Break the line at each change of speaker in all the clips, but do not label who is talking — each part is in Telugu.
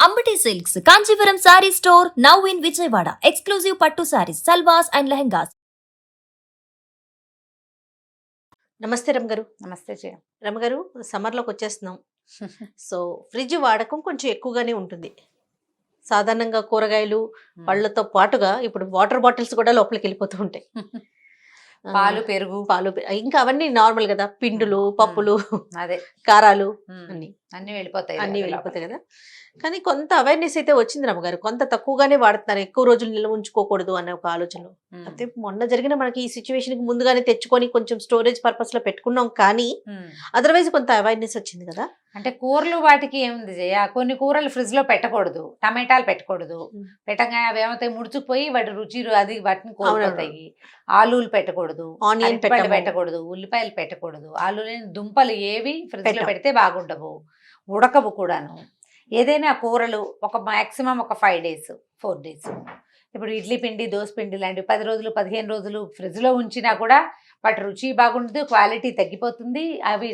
Ambati Silks, Kanchipuram Saree Store, now in Vijayawada. Exclusive Pattu Sarees, Salwas and Lehengas.
నమస్తే రమగారు.
నమస్తే జయ.
రమగారు, సమ్మర్లోకి వచ్చేస్తున్నాం. సో ఫ్రిడ్జ్ వాడకం కొంచెం ఎక్కువగానే ఉంటుంది. సాధారణంగా కూరగాయలు పళ్ళతో పాటుగా ఇప్పుడు వాటర్ బాటిల్స్ కూడా లోపలికి వెళ్ళిపోతూ ఉంటాయి.
పాలు పెరుగు
ఇంకా అవన్నీ నార్మల్ కదా, పిండులు పప్పులు
అదే
కారాలు అన్ని
అన్ని వెళ్ళిపోతాయి
అన్ని వెళ్ళిపోతాయి కదా. కానీ కొంత అవేర్నెస్ అయితే వచ్చింది రమగారు. కొంత తక్కువగానే వాడుతున్నారు, ఎక్కువ రోజులు నిల్వ ఉంచుకోకూడదు అనే ఒక ఆలోచన. అయితే మొన్న జరిగిన మనకి ఈ సిచ్యువేషన్ కి ముందుగానే తెచ్చుకొని కొంచెం స్టోరేజ్ పర్పస్ లో పెట్టుకున్నాం, కానీ అదర్వైజ్ కొంత అవేర్నెస్ వచ్చింది కదా.
అంటే కూరలు వాటికి ఏముంది జయ, కొన్ని కూరలు ఫ్రిడ్జ్ లో పెట్టకూడదు, టమాటాలు పెట్టకూడదు. పెట్టగానే అవి ఏమవుతాయి, ముడుచుకుపోయి వాటి రుచి అది వాటిని కోల్పోతాయి. ఆలూలు పెట్టకూడదు,
ఆనియన్
పెట్టకూడదు, ఉల్లిపాయలు పెట్టకూడదు. ఆలూలు దుంపలు ఏవి ఫ్రిడ్జ్ లో పెడితే బాగుండవు, ఉడకవు కూడాను. ఏదైనా కూరలు ఒక మాక్సిమం ఒక 5 days 4 days. ఇప్పుడు ఇడ్లీ పిండి దోశ పిండి లాంటివి 10 రోజులు 15 రోజులు ఫ్రిడ్జ్లో ఉంచినా కూడా వాటి రుచి బాగుండదు, క్వాలిటీ తగ్గిపోతుంది, అవి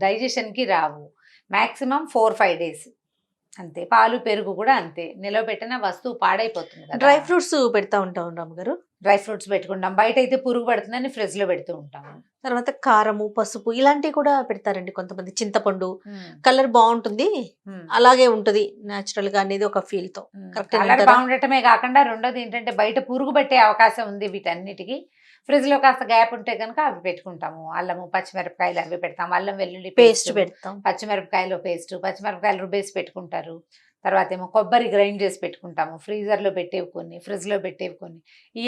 డైజెషన్కి రావు. మ్యాక్సిమం 4-5 days అంతే. పాలు పెరుగు కూడా అంతే, నిలవబెట్టిన వస్తువు పాడైపోతుంది కదా.
డ్రై ఫ్రూట్స్ పెడతా ఉంటాం రామగారు.
డ్రై ఫ్రూట్స్ పెట్టుకుంటాం, బయట అయితే పురుగు పడుతుందని ఫ్రిడ్జ్లో పెడుతూ ఉంటాము.
తర్వాత కారము పసుపు ఇలాంటివి కూడా పెడతారండి కొంతమంది. చింతపండు కలర్ బాగుంటుంది, అలాగే ఉంటది నేచురల్ గా అనేది ఒక ఫీల్ తో.
కలర్ బాగుండటమే కాకుండా రెండోది ఏంటంటే బయట పురుగు పట్టే అవకాశం ఉంది వీటన్నిటికీ. ఫ్రిడ్జ్ లో కాస్త గ్యాప్ ఉంటే కనుక అవి పెట్టుకుంటాము. అల్లము పచ్చిమిరపకాయలు అవి పెడతాము, అల్లం వెల్లుల్లి
పేస్ట్ పెడతాం,
పచ్చిమిరపకాయలు పేస్ట్, పచ్చిమిరపకాయలు రుబ్బేసి పెట్టుకుంటారు. తర్వాత ఏమో కొబ్బరి గ్రైండ్ చేసి పెట్టుకుంటాము. ఫ్రీజర్లో పెట్టేవి కొన్ని, ఫ్రిడ్జ్లో పెట్టేవి కొన్ని.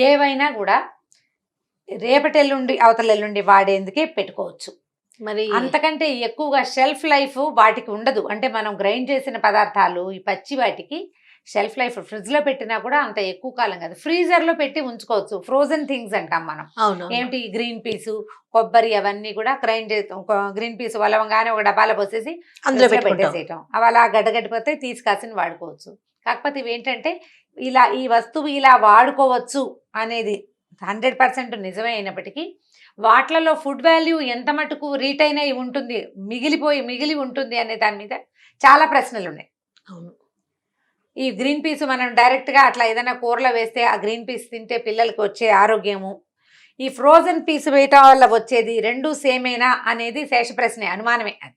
ఏవైనా కూడా రేపటి ఎల్లుండి అవతల ఎల్లుండి వాడేందుకే పెట్టుకోవచ్చు.
మరి
అంతకంటే ఎక్కువగా షెల్ఫ్ లైఫ్ వాటికి ఉండదు. అంటే మనం గ్రైండ్ చేసిన పదార్థాలు ఈ పచ్చి వాటికి షెల్ఫ్ లైఫ్ ఫ్రిడ్జ్లో పెట్టినా కూడా అంత ఎక్కువ కాలం కాదు. ఫ్రీజర్లో పెట్టి ఉంచుకోవచ్చు. ఫ్రోజన్ థింగ్స్ అంటాం మనం. ఏమిటి, గ్రీన్ పీసు కొబ్బరి అవన్నీ కూడా గ్రైండ్ చేస్తాం. గ్రీన్ పీస్ వలవంగానే ఒక డబ్బాలో పోసేసి అందులో పెట్టేసేయటం, అవి అలా గడ్డగడ్డిపోతే తీసుకాసిన వాడుకోవచ్చు. కాకపోతే ఇవేంటంటే ఇలా ఈ వస్తువు ఇలా వాడుకోవచ్చు అనేది 100% నిజమే అయినప్పటికీ వాటిలలో ఫుడ్ వాల్యూ ఎంత మటుకు రీటైన్ అయి ఉంటుంది, మిగిలి ఉంటుంది అనే దాని మీద చాలా ప్రశ్నలు ఉన్నాయి.
అవును.
ఈ గ్రీన్ పీస్ మనం డైరెక్ట్గా అట్లా ఏదైనా కూరలో వేస్తే ఆ గ్రీన్ పీస్ తింటే పిల్లలకి వచ్చే ఆరోగ్యము, ఈ ఫ్రోజన్ పీస్ వేయటం వల్ల వచ్చేది రెండు సేమేనా అనేది శేష ప్రశ్నే, అనుమానమే. అది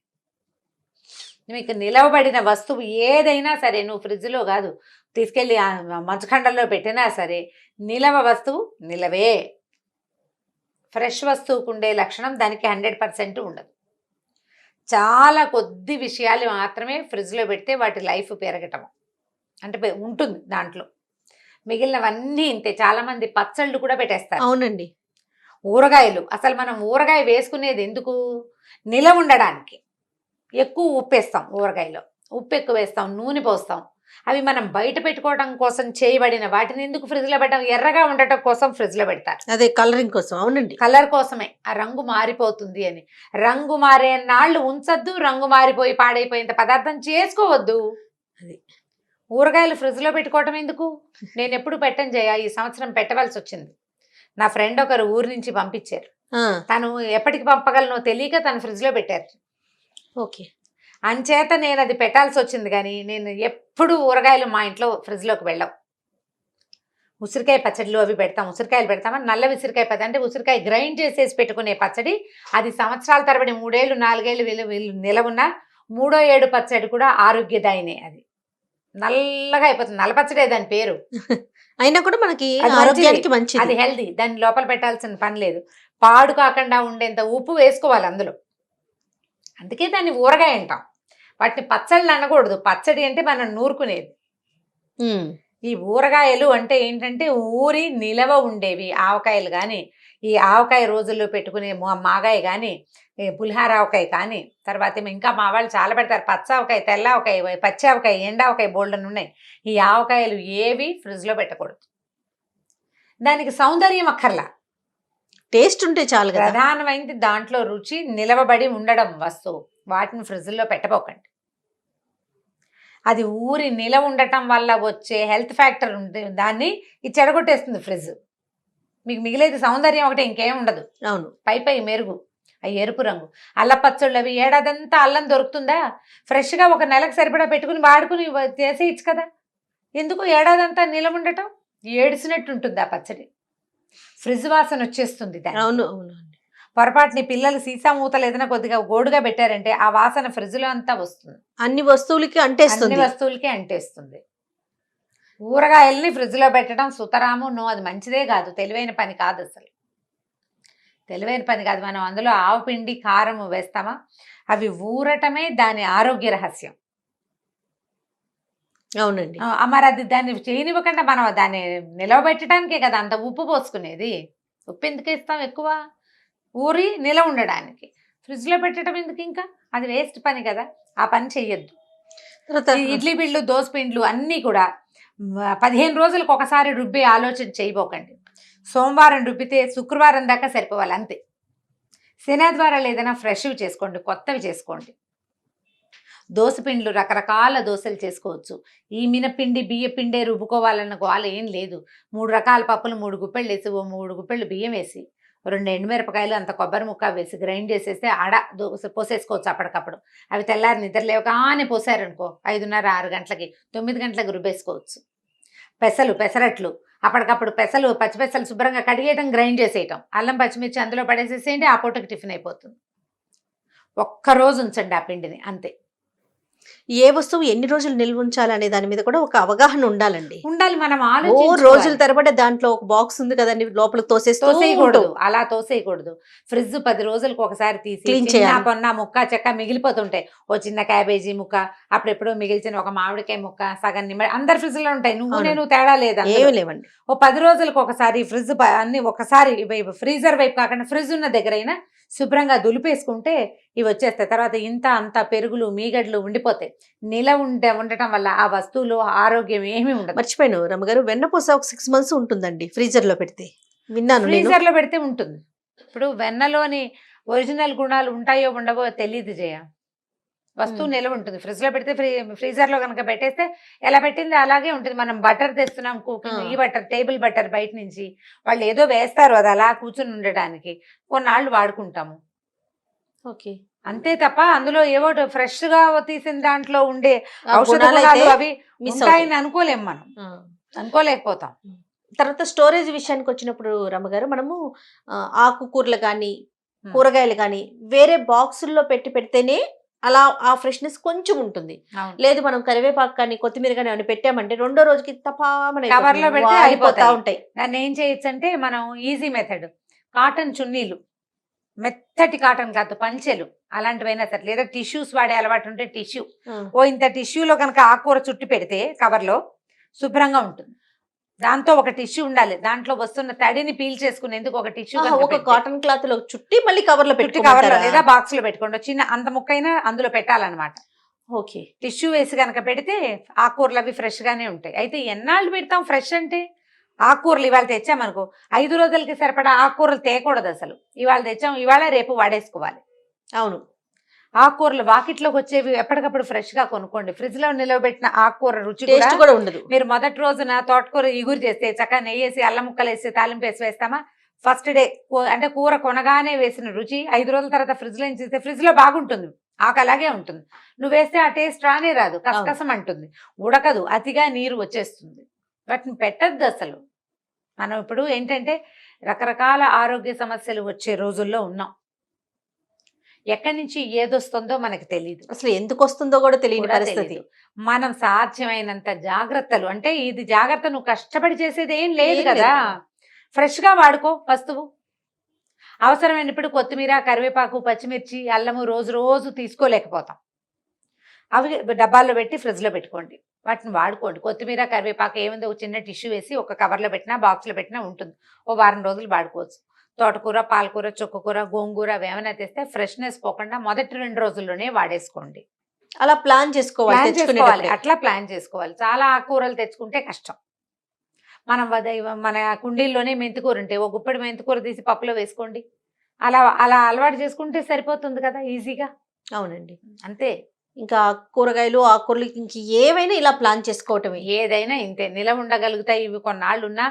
మీకు నిలవబడిన వస్తువు ఏదైనా సరే, నువ్వు ఫ్రిడ్జ్లో కాదు తీసుకెళ్ళి మంచుఖండంలో పెట్టినా సరే నిలవ వస్తువు నిలవే. ఫ్రెష్ వస్తువుకు ఉండే లక్షణం దానికి 100% ఉండదు. చాలా కొద్ది విషయాలు మాత్రమే ఫ్రిడ్జ్లో పెడితే వాటి లైఫ్ పెరగటం అంటే ఉంటుంది దాంట్లో. మిగిలినవన్నీ ఇంతే. చాలామంది పచ్చళ్ళు కూడా పెట్టేస్తారు.
అవునండి.
ఊరగాయలు అసలు మనం ఊరగాయ వేసుకునేది ఎందుకు, నిలవ ఉండడానికి. ఎక్కువ ఉప్పు వేస్తాం ఊరగాయలో, ఉప్పు ఎక్కువ వేస్తాం, నూనె పోస్తాం. అవి మనం బయట పెట్టుకోవడం కోసం చేయబడిన వాటిని ఎందుకు ఫ్రిడ్జ్లో పెట్టడం, ఎర్రగా ఉండటం కోసం ఫ్రిడ్జ్లో పెడతారు.
అదే కలరింగ్ కోసం. అవునండి,
కలర్ కోసమే. ఆ రంగు మారిపోతుంది అని. రంగు మారే నాళ్ళు ఉంచద్దు, రంగు మారిపోయి పాడైపోయేంత పదార్థం చేసుకోవద్దు.
అది
ఊరగాయలు ఫ్రిడ్జ్లో పెట్టుకోవటం ఎందుకు? నేను ఎప్పుడు పెట్టను జయ, ఈ సంవత్సరం పెట్టవలసి వచ్చింది. నా ఫ్రెండ్ ఒకరు ఊరు నుంచి పంపించారు. తను ఎప్పటికి పంపగలనో తెలియక తను ఫ్రిడ్జ్లో పెట్టారు.
ఓకే.
అంచేత నేను అది పెట్టాల్సి వచ్చింది. కానీ నేను ఎప్పుడు ఊరగాయలు మా ఇంట్లో ఫ్రిడ్జ్లోకి వెళ్ళవు. ఉసిరికాయ పచ్చడిలో అవి పెడతాం, ఉసిరికాయలు పెడతామని. నల్ల ఉసిరికాయ పచ్చడి అంటే ఉసిరికాయ గ్రైండ్ చేసేసి పెట్టుకునే పచ్చడి. అది సంవత్సరాల తరబడి 3 ఏళ్ళు 4 ఏళ్ళు నిలవున్న 3వ ఏడు పచ్చడి కూడా ఆరోగ్యదాయినే. అది నల్లగా అయిపోతుంది, నల్ల పచ్చడే దాని పేరు.
అయినా కూడా మనకి ఆరోగ్యానికి మంచిది,
అది హెల్దీ. దాన్ని లోపల పెట్టాల్సిన పని లేదు. పాడు కాకుండా ఉండేంత ఉప్పు వేసుకోవాలి అందులో. అందుకే దాన్ని ఊరగాయ అంటాం. వాటిని పచ్చళ్ళు అనకూడదు. పచ్చడి అంటే మనం నూరుకునేది. ఈ ఊరగాయలు అంటే ఏంటంటే ఊరి నిలవ ఉండేవి. ఆవకాయలు కానీ, ఈ ఆవకాయ రోజుల్లో పెట్టుకునే మాగాయ కానీ, పులిహార ఆవకాయ కానీ, తర్వాత ఇంకా మా వాళ్ళు చాలా పెడతారు. పచ్చ ఆవకాయ, తెల్ల ఆవకాయ, పచ్చి ఆవకాయ, ఎండావకాయ బోల్డన్ ఉన్నాయి. ఈ ఆవకాయలు ఏవి ఫ్రిడ్జ్లో పెట్టకూడదు. దానికి సౌందర్యం అక్కర్లా,
టేస్ట్ ఉంటే చాలు.
ప్రధానమైనది దాంట్లో రుచి నిలవబడి ఉండడం వస్తువు. వాటిని ఫ్రిడ్జ్లో పెట్టబోకండి. అది ఊరి నిలవ ఉండటం వల్ల వచ్చే హెల్త్ ఫ్యాక్టర్ ఉంటుంది, దాన్ని ఇది చెడగొట్టేస్తుంది ఫ్రిడ్జ్. మీకు మిగిలేది సౌందర్యం ఒకటే, ఇంకేం ఉండదు.
అవును,
పై మెరుగు. ఆ ఎరుపు రంగు అల్ల పచ్చళ్ళు అవి ఏడాదంతా అల్లం దొరుకుతుందా? ఫ్రెష్గా ఒక నెలకు సరిపడా పెట్టుకుని వాడుకుని చేసేయచ్చు కదా. ఎందుకు ఏడాదంతా నిలవ ఉండటం? ఏడిసినట్టు ఉంటుంది ఆ పచ్చడి, ఫ్రిడ్జ్ వాసన వచ్చేస్తుంది దానికి.
అవును అవును.
పొరపాటుని పిల్లలు సీసా మూతలు ఏదైనా కొద్దిగా గోడుగా పెట్టారంటే ఆ వాసన ఫ్రిడ్జ్లో అంతా వస్తుంది,
అన్ని వస్తువులకి
అన్ని
అంటేస్తుంది.
వస్తువులకి అంటేస్తుంది. ఊరగాయల్ని ఫ్రిడ్జ్లో పెట్టడం సుతరాము నో, అది మంచిదే కాదు, తెలివైన పని కాదు, అసలు తెలివైన పని కాదు. మనం అందులో ఆవపిండి కారం వేస్తామా, అవి ఊరటమే దాని ఆరోగ్య రహస్యం.
అవునండి.
మరి అది దాన్ని చేయనివ్వకుండా మనం దాన్ని నిలవబెట్టడానికే కదా అంత ఉప్పు పోసుకునేది. ఉప్పు ఎందుకు ఇస్తాం ఎక్కువ? ఊరి నిలవ ఉండడానికి. ఫ్రిడ్జ్లో పెట్టడం ఎందుకు? ఇంకా అది వేస్ట్ పని కదా, ఆ పని చెయ్యొద్దు.
తర్వాత
ఈ ఇడ్లీ పిండ్లు దోశ పిండ్లు అన్నీ కూడా 15 రోజులకు ఒకసారి రుబ్బే ఆలోచన చేయబోకండి. సోమవారం రుబ్బితే శుక్రవారం దాకా సరిపోవాలి అంతే. శనాద్వారాలు ఏదైనా ఫ్రెష్వి చేసుకోండి, కొత్తవి చేసుకోండి. దోశ పిండ్లు రకరకాల దోశలు చేసుకోవచ్చు. ఈ మినపిండి బియ్య పిండే రుబ్బుకోవాలన్న గోల ఏం లేదు. 3 రకాల పప్పులు 3 గుప్పెళ్ళు వేసి, 3 గుప్పెళ్ళు బియ్యం వేసి, 2 ఎండుమిరపకాయలు, అంత కొబ్బరి ముక్క వేసి గ్రైండ్ చేసేస్తే దోశ పోసేసుకోవచ్చు అప్పటికప్పుడు. అవి తెల్లారి నిద్ర లేవగానే పోసారనుకో 5:30 6 గంటలకి 9 గంటలకు రుబ్బేసుకోవచ్చు. పెసరట్లు అప్పటికప్పుడు పచ్చిపెసలు శుభ్రంగా కడిగేయటం, గ్రైండ్ చేసేయటం, అల్లం పచ్చిమిర్చి అందులో పడేసేసేయండి, ఆ పూటకి టిఫిన్ అయిపోతుంది. ఒక్కరోజు ఉంచండి ఆ పిండిని అంతే.
ఏ వస్తువు ఎన్ని రోజులు నిల్వ ఉంచాలి అనే దాని మీద కూడా ఒక అవగాహన ఉండాలండి.
ఉండాలి, మనం
రోజుల తరబడి దాంట్లో ఒక బాక్స్ ఉంది కదండి, లోపల
తోసేయకూడదు, అలా తోసేయకూడదు. ఫ్రిడ్జ్ 10 రోజులకు ఒకసారి తీసి
Clean
చిన్న
చేయాలి.
పొన్న ముక్క చెక్క మిగిలిపోతుంటాయి. ఓ చిన్న క్యాబేజీ ముక్క, అప్పుడెప్పుడో మిగిల్చిన ఒక మామిడికాయ ముక్క, సగం నిమ్మ, అందరి ఫ్రిడ్జ్ లో ఉంటాయి. నువ్వు
అవును.
నేను తేడా లేదా?
ఏమి లేవండి.
ఓ 10 రోజులకు ఒకసారి ఫ్రిడ్జ్ అన్ని ఒకసారి ఫ్రీజర్ వైపు కాకుండా ఫ్రిడ్జ్ ఉన్న దగ్గరైనా శుభ్రంగా దులిపేసుకుంటే ఇవి వచ్చేస్తాయి. తర్వాత ఇంత అంత పెరుగులు మీగడ్లు ఉండిపోతాయి. ఉండటం వల్ల ఆ వస్తువులు ఆరోగ్యం ఏమీ ఉండదు.
మర్చిపోయాను రమ్మగారు, వెన్నపూస ఒక 6 months ఉంటుందండి ఫ్రీజర్ లో పెడితే, విన్నాను నేను.
ఫ్రీజర్ లో పెడితే ఉంటుంది. ఇప్పుడు వెన్నలోని ఒరిజినల్ గుణాలు ఉంటాయో ఉండవో తెలియదు జయ. వస్తువు నిలవ ఉంటుంది. ఫ్రిడ్జ్ లో పెడితే ఫ్రీజర్ లో కనుక పెట్టేస్తే ఎలా పెట్టింది అలాగే ఉంటుంది. మనం బటర్ తెస్తున్నాం, కుకింగ్ ఈ బటర్, టేబుల్ బటర్ బయట నుంచి వాళ్ళు ఏదో వేస్తారు, అది అలా కూర్చుని ఉండడానికి కొన్నాళ్ళు వాడుకుంటాము.
ఓకే,
అంతే తప్ప అందులో ఏవో ఫ్రెష్ గా తీసిన దాంట్లో ఉండే
ఆ
ఔషధ
గుణాలు అయితే
గుణాలు అవి
మిస్
ఉంటాయని అనుకోలేం, మనం అనుకోలేకపోతాం.
తర్వాత స్టోరేజ్ విషయానికి వచ్చినప్పుడు రమ్మగారు, మనము ఆకుకూరలు కానీ కూరగాయలు కానీ వేరే బాక్సుల్లో పెడితేనే అలా ఆ ఫ్రెష్నెస్ కొంచెం ఉంటుంది.
అవును.
లేదు మనం కరివేపాకు కానీ కొత్తిమీర కానీ అని పెట్టామంటే రెండో రోజుకి తపామని
కవర్ లో పెడితే
అయిపోతా ఉంటాయి.
దాన్ని ఏం చేయొచ్చు అంటే, మనం ఈజీ మెథడ్, కాటన్ చున్నీలు, మెత్తటి కాటన్ క్లాత్ పంచెలు అలాంటివైనా సరే, లేదా టిష్యూస్ వాడే అలవాటు ఉంటే టిష్యూ, ఇంత టిష్యూలో కనుక ఆకుకూర చుట్టి పెడితే కవర్లో శుభ్రంగా ఉంటుంది. దాంతో ఒక టిష్యూ ఉండాలి, దాంట్లో వస్తున్న తడిని పీల్ చేసుకునేందుకు ఒక టిష్యూ,
ఒక కాటన్ క్లాత్ లో చుట్టి మళ్ళీ కవర్ లో పెట్టి
కవర్లో లేదా బాక్స్ లో పెట్టుకోండి. చిన్న అంత ముక్కైనా అందులో పెట్టాలన్నమాట.
ఓకే,
టిష్యూ వేసి కనుక పెడితే ఆకుకూరలు అవి ఫ్రెష్ గానే ఉంటాయి. అయితే ఎన్నాళ్ళు పెడతాం ఫ్రెష్ అంటే? ఆకుకూరలు ఇవాళ తెచ్చామనుకో 5 రోజులకి సరిపడా ఆకుకూరలు తేకూడదు అసలు. ఇవాళ తెచ్చాం, ఇవాళ రేపు వాడేసుకోవాలి.
అవును.
ఆకుకూరలు వాకిట్లోకి వచ్చేవి ఎప్పటికప్పుడు ఫ్రెష్ గా కొనుక్కోండి. ఫ్రిడ్జ్ లో నిలవబెట్టిన ఆకుకూర రుచి
టేస్ట్ కూడా ఉండదు.
మీరు మొదటి రోజున తోటకూర ఇగురు చేస్తే చక్కగా నెయ్యేసి అల్లం ముక్కలు వేసి తాలింపు వేసి వేస్తామా, ఫస్ట్ డే అంటే కూర కొనగానే వేసిన రుచి 5 రోజుల తర్వాత ఫ్రిడ్జ్ లో చేస్తే ఫ్రిడ్జ్ లో బాగుంటుంది, ఆకు అలాగే ఉంటుంది. నువ్వు వేస్తే ఆ టేస్ట్ రానే రాదు, కసకసం అంటుంది, ఉడకదు, అతిగా నీరు వచ్చేస్తుంది. వాటిని పెట్టద్దు అసలు. మనం ఇప్పుడు ఏంటంటే రకరకాల ఆరోగ్య సమస్యలు వచ్చే రోజుల్లో ఉన్నాం. ఎక్కడి నుంచి ఏదొస్తుందో మనకు తెలియదు,
అసలు ఎందుకు వస్తుందో కూడా తెలియని పరిస్థితి.
మనం సాధ్యమైనంత జాగ్రత్తలు, అంటే ఇది జాగ్రత్త, నువ్వు కష్టపడి చేసేది ఏం లేదు కదా, ఫ్రెష్ గా వాడుకో వస్తువు. అవసరమైనప్పుడు కొత్తిమీర, కరివేపాకు, పచ్చిమిర్చి, అల్లము రోజు తీసుకోలేకపోతాం, అవి డబ్బాల్లో పెట్టి ఫ్రిడ్జ్లో పెట్టుకోండి, వాటిని వాడుకోండి. కొత్తిమీర, కరివేపాకు ఏముంది, ఒక చిన్న టిష్యూ వేసి ఒక కవర్లో పెట్టినా బాక్స్లో పెట్టినా ఉంటుంది, ఓ వారం రోజులు వాడుకోవచ్చు. తోటకూర, పాలకూర, చుక్కకూర, గోంగూర అవి ఏమైనా తెస్తే ఫ్రెష్నెస్ పోకుండా మొదటి 2 రోజుల్లోనే వాడేసుకోండి.
అలా ప్లాన్ చేసుకోవాలి.
అట్లా ప్లాన్ చేసుకోవాలి. చాలా ఆకుకూరలు తెచ్చుకుంటే కష్టం. మనం మన కుండీల్లోనే మెంతికూర ఉంటే ఒక గుప్పెడు మెంతికూర తీసి పప్పులో వేసుకోండి, అలా అలవాటు చేసుకుంటే సరిపోతుంది కదా ఈజీగా.
అవునండి,
అంతే.
ఇంకా కూరగాయలు ఆకుకూరలు ఇంక ఏవైనా ఇలా ప్లాన్ చేసుకోవటమే.
ఏదైనా ఇంతే, నిలవ ఉండగలుగుతాయి. ఇవి కొన్నాళ్ళు ఉన్నా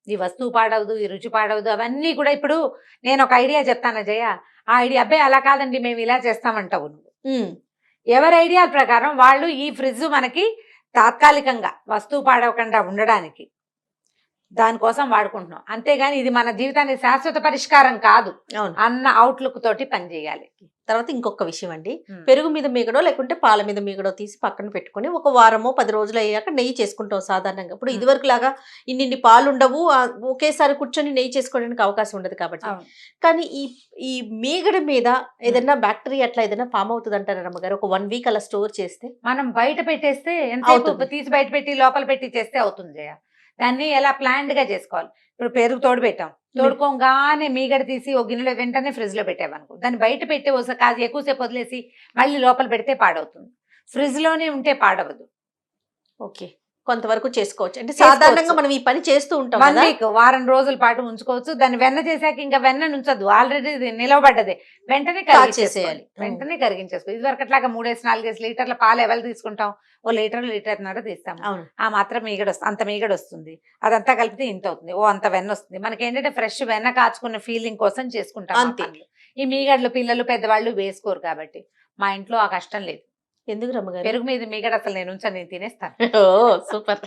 ఈ వస్తువు పాడవదు, ఈ రుచి పాడవదు. అవన్నీ కూడా ఇప్పుడు నేను ఒక ఐడియా చెప్తాను జయ, ఆ ఐడియా అబ్బాయి అలా కాదండి మేము ఇలా చేస్తామంటావు నువ్వు.
ఉమ్,
ఎవరి ఐడియాల ప్రకారం వాళ్ళు ఈ ఫ్రిడ్జ్ మనకి తాత్కాలికంగా వస్తువు పాడవకుండా ఉండడానికి దానికోసం వాడుకుంటున్నాం, అంతేగాని ఇది మన జీవితానికి శాశ్వత పరిష్కారం కాదు
అవును.
అన్న అవుట్లుక్ తోటి పనిచేయాలి.
తర్వాత ఇంకొక విషయం అండి, పెరుగు మీద మీగడో లేకుంటే పాల మీద మీగడో తీసి పక్కన పెట్టుకొని ఒక వారమో 10 రోజులు అయ్యాక నెయ్యి చేసుకుంటాం సాధారణంగా. ఇప్పుడు ఇదివరకు లాగా ఇన్ని పాలు ఉండవు, ఒకేసారి కూర్చొని నెయ్యి చేసుకోవడానికి అవకాశం ఉండదు కాబట్టి.
అవును.
కానీ ఈ మీగడ మీద ఏదైనా బ్యాక్టీరియా అట్లా ఏదైనా ఫామ్ అవుతుంది అంటారా అమ్మగారు? ఒక 1 వీక్ అలా స్టోర్ చేస్తే
మనం బయట పెట్టేస్తే
అవుతుంది.
ఎంత తీసి బయట పెట్టి లోపల పెట్టి చేస్తే అవుతుంది జయ. దాన్ని ఎలా ప్లాన్డ్ గా చేసుకోవాలి. ఇప్పుడు పెరుగు తోడు పెట్టాం, తోడుకోగానే మీగడ తీసి ఒక గిన్నెలో వెంటనే ఫ్రిడ్జ్ లో పెట్టామనుకో, దాన్ని బయట పెట్టి ఒకసారి కాదు ఎక్కువసేపు వదిలేసి మళ్ళీ లోపల పెడితే పాడవుతుంది. ఫ్రిడ్జ్ లోనే ఉంటే పాడవదు.
ఓకే, కొంతవరకు చేసుకోవచ్చు. అంటే
చేసుకోవచ్చు.
సాధారణంగా మనం ఈ పని చేస్తూ ఉంటాం
1
కదా.
వీక్ వారం రోజుల పాటు ఉంచుకోవచ్చు. దాన్ని వెన్న చేశాక ఇంకా వెన్న ఉంచదు, ఆల్రెడీ నిలవబడ్డదే, వెంటనే
కాచేసేయాలి.
వెంటనే కరిగించేసుకోవాలి. ఇది వరకు అట్లాగా 3-4 లీటర్ల పాలు ఎవరు తీసుకుంటాం? ఓ లీటర్న్నర తీస్తాం.
అవును.
ఆ మాత్రం మీగడ వస్తుంది, అంత మీగడ వస్తుంది. అదంతా కలిపితే ఇంత అవుతుంది, ఓ అంత వెన్న వస్తుంది. మనకి ఏంటంటే ఫ్రెష్ వెన్న కాచుకున్న ఫీలింగ్ కోసం చేసుకుంటాం ఆ
అంతే.
పనులు. ఈ మీగడలు పిల్లలు పెద్దవాళ్ళు వేసుకోరు కాబట్టి మా ఇంట్లో ఆ కష్టం లేదు.
ఎందుకు రమ్మగారు?
పెరుగు మీద మీగడ అసలు నేను ఉంచను, నేను తినేస్తాను.
ఓ సూపర్.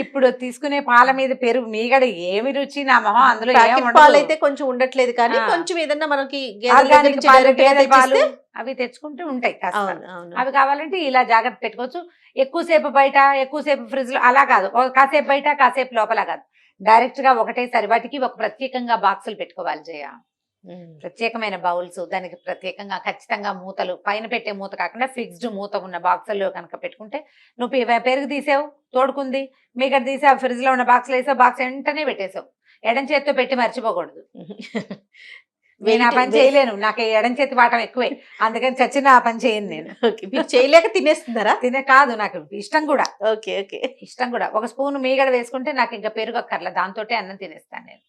ఇప్పుడు తీసుకునే పాల మీద పెరుగు మీగడ ఏమి రుచి నా మొహం, అందులో
ప్యాకెట్ పాలు అయితే కొంచెం ఉండట్లేదు కానీ
ఆ.
కొంచెం ఏదన్నా మనకి గేదెల దగ్గర
ఆర్గానిక్
నుంచి
పాలు,
direct గా
గేదెల పాలు
తెప్పిస్తే-
అవి తెచ్చుకుంటూ ఉంటాయి కాస్త.
అవును అవును.
అవి కావాలంటే ఇలా జాగ్రత్త పెట్టుకోవచ్చు. ఎక్కువసేపు బయట ఎక్కువసేపు ఫ్రిడ్జ్ లో అలా కాదు, కాసేపు బయట కాసేపు లోపల కాదు, డైరెక్ట్ గా ఒకటేసారి. వాటికి ఒక ప్రత్యేకంగా బాక్సులు పెట్టుకోవాలి జయ, ప్రత్యేకమైన బౌల్స్, దానికి ప్రత్యేకంగా ఖచ్చితంగా మూతలు, పైన పెట్టే మూత కాకుండా ఫిక్స్డ్ మూత ఉన్న బాక్సుల్లో కనుక పెట్టుకుంటే, నువ్వు పెరుగు తీసావు తోడుకుంది, మీగడ తీసావు ఫ్రిడ్జ్ లో ఉన్న బాక్స్ వేసావు, బాక్స్ వెంటనే పెట్టేసావు. ఎడం చేతితో పెట్టి మర్చిపోకూడదు. నేను ఆ పని చేయలేను, నాకు ఎడం చేతి వాటం ఎక్కువే, అందుకని చచ్చిన ఆ పని చేయను నేను.
ఓకే, మీరు చేయలేక తినేస్తున్నారా?
తినే కాదు, నాకు ఇష్టం కూడా.
Okay okay.
ఇష్టం కూడా. ఒక స్పూన్ మీగడ వేసుకుంటే నాకు ఇంకా పెరుగు అక్కర్లా, దాంతో అన్నం తినేస్తాను నేను.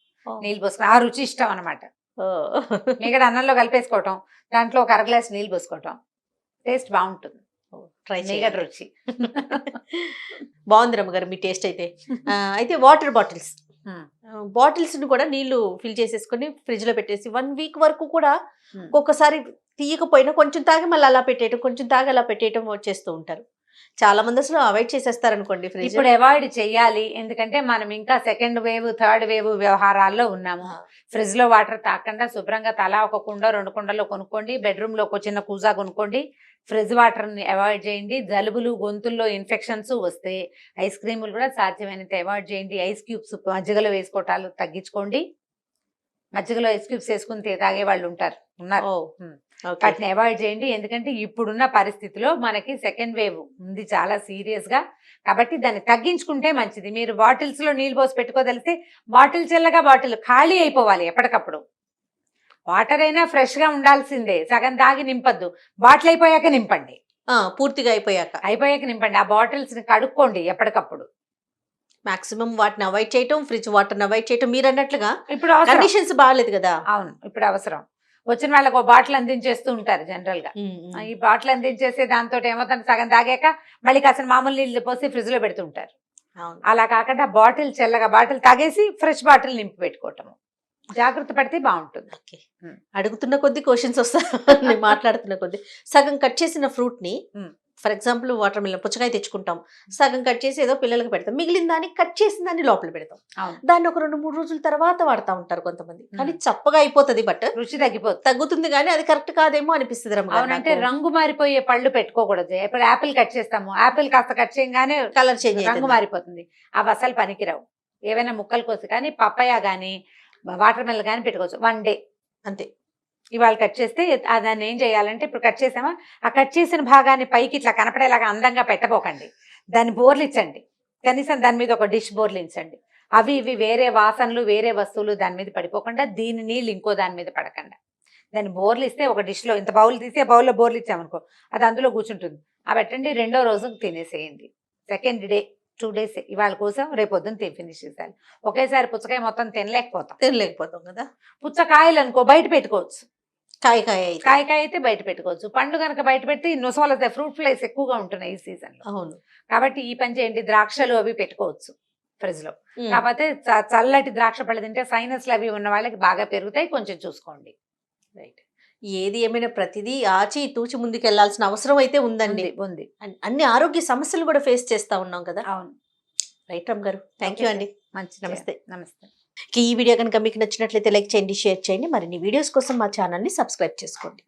నీళ్ళు పోసుకుని ఆ రుచి ఇష్టం అనమాట.
ఓ.
మీగడ అన్నంలో కలిపేసుకోవటం, దాంట్లో ఒక 1 గ్లాస్ నీళ్ళు పోసుకోవటం, టేస్ట్ బాగుంటుంది.
ట్రై
మీగడ రుచి.
బాగుంది రమ్మగారు మీ టేస్ట్ అయితే. అయితే వాటర్ బాటిల్స్ ని కూడా నీళ్లు ఫిల్ చేసేసుకొని ఫ్రిడ్జ్ లో పెట్టేసి 1 వీక్ వరకు కూడా ఒక్కొక్కసారి తీయకపోయినా కొంచెం తాగి మళ్ళీ అలా పెట్టేయటం, కొంచెం తాగి అలా పెట్టేయటం చేస్తూ ఉంటారు. చాలా మంది అసలు అవాయిడ్ చేసేస్తారు అనుకోండి ఫ్రిడ్జ్.
ఇప్పుడు అవాయిడ్ చెయ్యాలి, ఎందుకంటే మనం ఇంకా 2nd వేవ్ 3rd వేవ్ వ్యవహారాల్లో ఉన్నాము. ఫ్రిడ్జ్ లో వాటర్ తాకుండా శుభ్రంగా తలా ఒక కుండ 2 కుండలు కొనుక్కోండి, బెడ్రూమ్ లో ఒక చిన్న కూజా కొనుక్కోండి. ఫ్రిడ్జ్ వాటర్ ని అవాయిడ్ చేయండి. జలుబులు, గొంతుల్లో ఇన్ఫెక్షన్స్ వస్తే ఐస్ క్రీములు కూడా సాధ్యమైనంత అవాయిడ్ చేయండి. ఐస్ క్యూబ్స్ మజ్జిగలో వేసుకోవటాలు తగ్గించుకోండి. మజ్జిగలో ఐస్ క్యూబ్స్ వేసుకుని తాగే వాళ్ళు ఉన్నారు. వాటిని అవాయిడ్ చేయండి, ఎందుకంటే ఇప్పుడున్న పరిస్థితిలో మనకి 2nd వేవ్ ఉంది చాలా సీరియస్ గా, కాబట్టి దాన్ని తగ్గించుకుంటే మంచిది. మీరు బాటిల్స్ లో నీళ్ళు పోసి పెట్టుకోదలిస్తే బాటిల్ చల్లగా బాటిల్ ఖాళీ అయిపోవాలి ఎప్పటికప్పుడు. వాటర్ అయినా ఫ్రెష్ గా ఉండాల్సిందే, సగం తాగి నింపద్దు, బాటిల్ అయిపోయాక నింపండి.
పూర్తిగా అయిపోయాక
నింపండి. ఆ బాటిల్స్ ని కడుక్కోండి ఎప్పటికప్పుడు.
మాక్సిమం వాటిని అవాయిడ్ చేయటం, ఫ్రిడ్జ్ వాటర్ అవాయిడ్ చేయటం. మీరు అన్నట్లుగా
ఇప్పుడు
కండిషన్స్ బాగాలేదు కదా.
అవును, ఇప్పుడు అవసరం. వచ్చిన వాళ్ళకి ఒక బాటిల్ అందించేస్తూ ఉంటారు జనరల్ గా. ఈ బాటిల్ అందించేసే దాంతో ఏమవుతుంది, సగం తాగాక మళ్ళీ కాసిన మామూలు నీళ్ళు పోసి ఫ్రిడ్జ్ లో పెడుతుంటారు. అలా కాకుండా బాటిల్ చల్లగా బాటిల్ తాగేసి ఫ్రెష్ బాటిల్ నింపి పెట్టుకోవటము, జాగ్రత్త పడితే బాగుంటుంది.
అడుగుతున్న కొద్ది క్వశ్చన్స్ వస్తాయి, మాట్లాడుతున్న కొద్ది. సగం కట్ చేసిన ఫ్రూట్ ని, ఫర్ ఎగ్జాంపుల్ వాటర్ మిలన్ పుచ్చకాయ తెచ్చుకుంటాం, సగం కట్ చేసి ఏదో పిల్లలకి పెడతాం, మిగిలిన దాన్ని కట్ చేసిన దాన్ని లోపల పెడతాం. దాన్ని ఒక 2-3 రోజుల తర్వాత వాడుతూ ఉంటారు కొంతమంది, కానీ చప్పగా అయిపోతుంది, బట్
రుచి తగ్గుతుంది
కానీ అది కరెక్ట్ కాదేమో అనిపిస్తుంది.
అవునంటే రంగు మారిపోయే పళ్ళు పెట్టుకోకూడదు. ఇప్పుడు యాపిల్ కట్ చేస్తాము, యాపిల్ కాస్త కట్ చేయగానే
కలర్ చేంజ్
రంగు మారిపోతుంది, అవి అసలు పనికిరావు. ఏవైనా ముక్కలు కోసి కానీ పప్పాయ కానీ వాటర్ మిలన్ కానీ పెట్టుకోవచ్చు 1 డే
అంతే.
ఇవాళ కట్ చేస్తే దాన్ని ఏం చేయాలంటే, ఇప్పుడు కట్ చేసామా, ఆ కట్ చేసిన భాగాన్ని పైకి ఇట్లా కనపడేలాగా అందంగా పెట్టబోకండి, దాన్ని బోర్లించండి. కనీసం దాని మీద ఒక డిష్ బోర్లించండి. అవి ఇవి వేరే వాసనలు వేరే వస్తువులు దాని మీద పడిపోకుండా, దీని నీళ్ళు ఇంకో దాని మీద పడకుండా దాన్ని బోర్లిస్తే, ఒక డిష్ లో ఇంత బౌల్ తీసి ఆ బౌల్లో బోర్లు ఇచ్చామనుకో, అది అందులో కూర్చుంటుంది. అవి పెట్టండి, 2వ రోజుకు తినేసేయండి. 2nd డే 2 days ఇవాళ కోసం రేపు పొద్దున్న ఫినిష్ చేయాలి. ఒకేసారి పుచ్చకాయ మొత్తం తినలేకపోతాం కదా. పుచ్చకాయలు అనుకో బయట పెట్టుకోవచ్చు, కాయ అయితే బయట పెట్టుకోవచ్చు. పండు కనుక బయట పెడితే నొసవలు వస్తాయి, ఫ్రూట్ ఫ్లైస్ ఎక్కువగా ఉంటున్నాయి ఈ సీజన్ లో.
అవును,
కాబట్టి ఈ పని చేయండి. ద్రాక్షలు అవి పెట్టుకోవచ్చు ఫ్రిడ్జ్ లో, కాకపోతే చల్లటి ద్రాక్ష పళ్ళు తింటే సైనస్లు అవి ఉన్న వాళ్ళకి బాగా పెరుగుతాయి, కొంచెం చూసుకోండి.
రైట్. ఏది ఏమైనా ప్రతిదీ ఆచి తూచి ముందుకు వెళ్లాల్సిన అవసరం అయితే ఉందండి.
ఉంది.
అన్ని ఆరోగ్య సమస్యలు కూడా ఫేస్ చేస్తా ఉన్నాం కదా.
అవును.
రైట్ రమ్ గారు, థ్యాంక్ యూ అండి.
మంచి
నమస్తే.
నమస్తే.
ఈ వీడియో కనుక మీకు నచ్చినట్లయితే లైక్ చేయండి, షేర్ చేయండి. మరిన్ని వీడియోస్ కోసం మా ఛానల్ని సబ్స్క్రైబ్ చేసుకోండి.